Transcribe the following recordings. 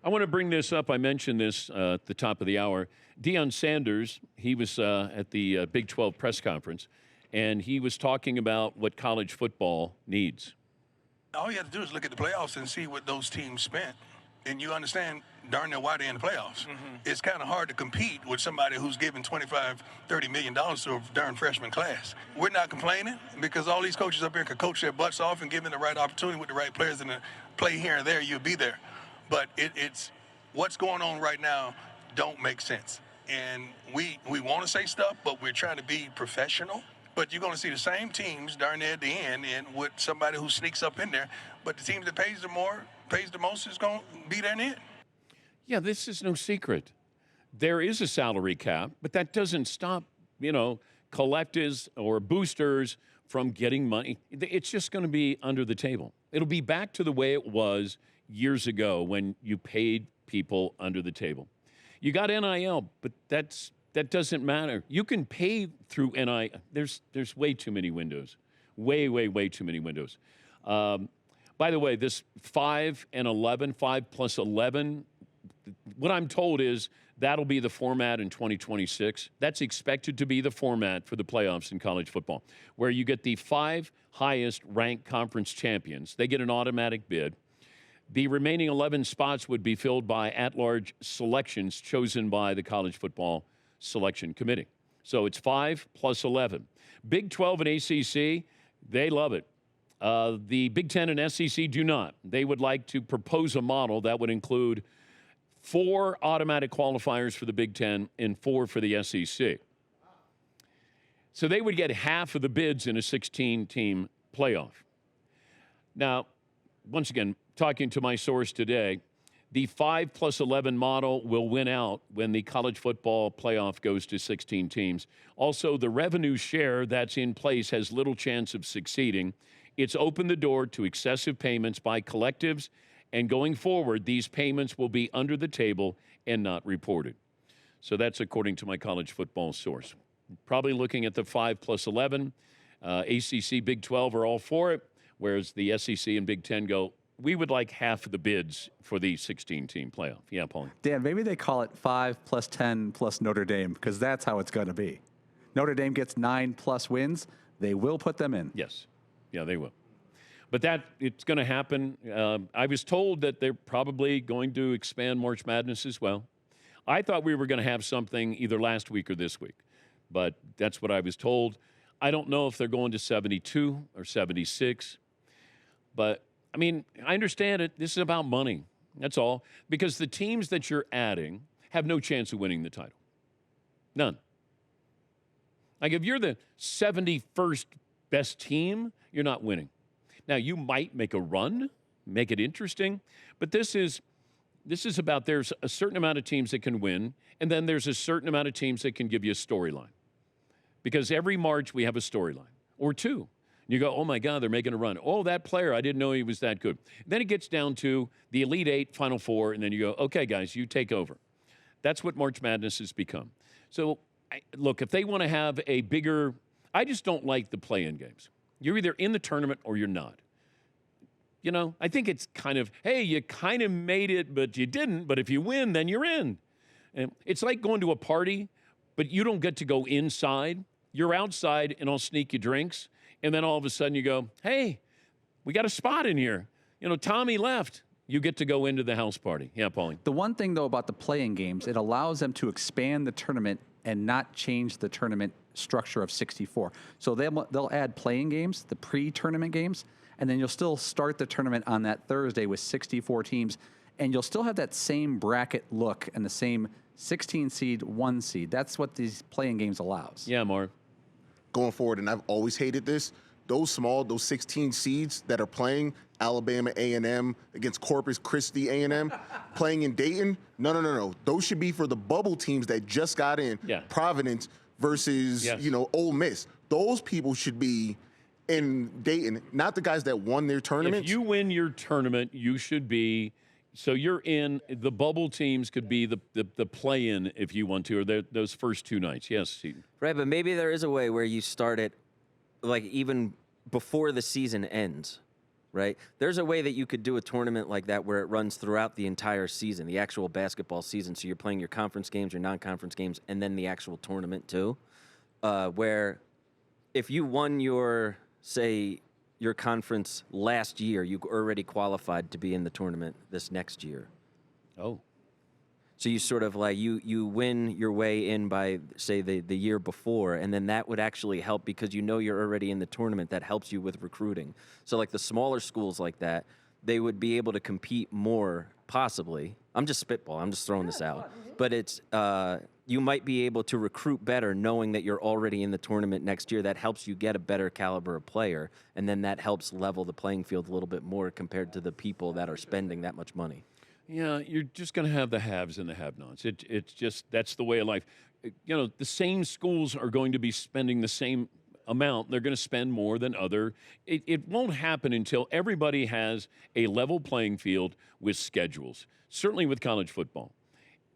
I want to bring this up. I mentioned this at the top of the hour. Deion Sanders, he was at the Big 12 press conference, and he was talking about what college football needs. All you have to do is look at the playoffs and see what those teams spent. And you understand darn near why they're in the playoffs. It's kind of hard to compete with somebody who's giving $25, $30 million to a darn freshman class. We're not complaining because all these coaches up here can coach their butts off and give them the right opportunity with the right players and play here and there, you'll be there. But it's what's going on right now don't make sense. And we want to say stuff, but we're trying to be professional. But you're going to see the same teams darn near at the end and with somebody who sneaks up in there. But the team that pays the most is going to be there in the end. Yeah, this is no secret. There is a salary cap, but that doesn't stop, collectives or boosters from getting money. It's just going to be under the table. It'll be back to the way it was years ago when you paid people under the table. You got NIL, but that doesn't matter. You can pay through NIL. There's way too many windows. Way too many windows. By the way, this 5 plus 11, what I'm told is that'll be the format in 2026. That's expected to be the format for the playoffs in college football, where you get the 5 highest ranked conference champions. They get an automatic bid. The remaining 11 spots would be filled by at-large selections chosen by the College Football Selection Committee. So it's 5 plus 11. Big 12 and ACC, they love it. The Big 10 and SEC do not. They would like to propose a model that would include 4 automatic qualifiers for the Big 10 and 4 for the SEC. So they would get half of the bids in a 16-team playoff. Now, once again, talking to my source today, the 5 plus 11 model will win out when the college football playoff goes to 16 teams. Also, the revenue share that's in place has little chance of succeeding. It's opened the door to excessive payments by collectives, and going forward, these payments will be under the table and not reported. So that's according to my college football source. Probably looking at the 5 plus 11. ACC, Big 12 are all for it, whereas the SEC and Big 10 go, we would like half of the bids for the 16-team playoff. Yeah, Paul. Dan, maybe they call it 5 plus 10 plus Notre Dame because that's how it's going to be. Notre Dame gets 9 plus wins. They will put them in. Yes. Yeah, they will. But it's going to happen. I was told that they're probably going to expand March Madness as well. I thought we were going to have something either last week or this week, but that's what I was told. I don't know if they're going to 72 or 76, but I mean, I understand it. This is about money. That's all. Because the teams that you're adding have no chance of winning the title. None. Like if you're the 71st best team, you're not winning. Now, you might make a run, make it interesting, but this is about there's a certain amount of teams that can win, and then there's a certain amount of teams that can give you a storyline. Because every March we have a storyline or two. You go, oh, my God, they're making a run. Oh, that player, I didn't know he was that good. Then it gets down to the Elite Eight, Final Four, and then you go, okay, guys, you take over. That's what March Madness has become. So, look, if they want to have a bigger – I just don't like the play-in games. You're either in the tournament or you're not. I think it's kind of, hey, you kind of made it, but you didn't. But if you win, then you're in. And it's like going to a party, but you don't get to go inside. You're outside, and I'll sneak you drinks. And then all of a sudden you go, hey, we got a spot in here. Tommy left. You get to go into the house party. Yeah, Paulie. The one thing, though, about the play-in games, it allows them to expand the tournament and not change the tournament structure of 64. So they'll add play-in games, the pre-tournament games, and then you'll still start the tournament on that Thursday with 64 teams, and you'll still have that same bracket look and the same 16 seed, 1 seed. That's what these play-in games allows. Yeah, Marv. Going forward, and I've always hated this, those 16 seeds that are playing Alabama A&M against Corpus Christi A&M, playing in Dayton, no. Those should be for the bubble teams that just got in, Providence versus, Ole Miss. Those people should be in Dayton, not the guys that won their tournament. If you win your tournament, you should be – so you're in – the bubble teams could be the play-in if you want to, or those first 2 nights. Yes, Seton. Right, but maybe there is a way where you start it, like, even before the season ends. right? There's a way that you could do a tournament like that where it runs throughout the entire season, the actual basketball season. So you're playing your conference games, your non-conference games, and then the actual tournament too, where if you won your, say, your conference last year, you already qualified to be in the tournament this next year. Oh. So you sort of like you win your way in by, say, the year before, and then that would actually help because you know you're already in the tournament. That helps you with recruiting. So like the smaller schools like that, they would be able to compete more, possibly. I'm just spitball. I'm just throwing this out. But it's you might be able to recruit better knowing that you're already in the tournament next year. That helps you get a better caliber of player, and then that helps level the playing field a little bit more compared to the people that are spending that much money. Yeah, you're just going to have the haves and the have-nots. It's just, that's the way of life. You know, the same schools are going to be spending the same amount. They're going to spend more than other. It won't happen until everybody has a level playing field with schedules, certainly with college football.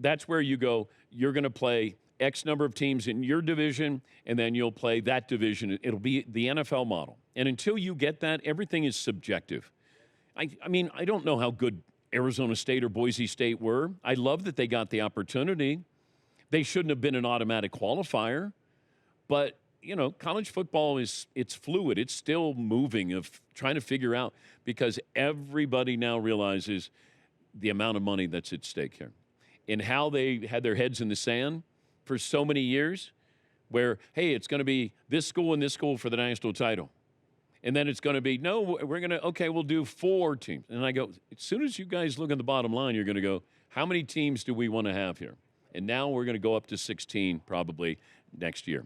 That's where you go, you're going to play X number of teams in your division, and then you'll play that division. It'll be the NFL model. And until you get that, everything is subjective. I mean, I don't know how good Arizona State or Boise State were. I love that they got the opportunity. They shouldn't have been an automatic qualifier. But, you know, college football it's fluid. It's still moving of trying to figure out because everybody now realizes the amount of money that's at stake here and how they had their heads in the sand for so many years where, hey, it's going to be this school and this school for the national title. And then it's going to be, no, we're going to, okay, we'll do 4 teams. And I go, as soon as you guys look at the bottom line, you're going to go, how many teams do we want to have here? And now we're going to go up to 16 probably next year.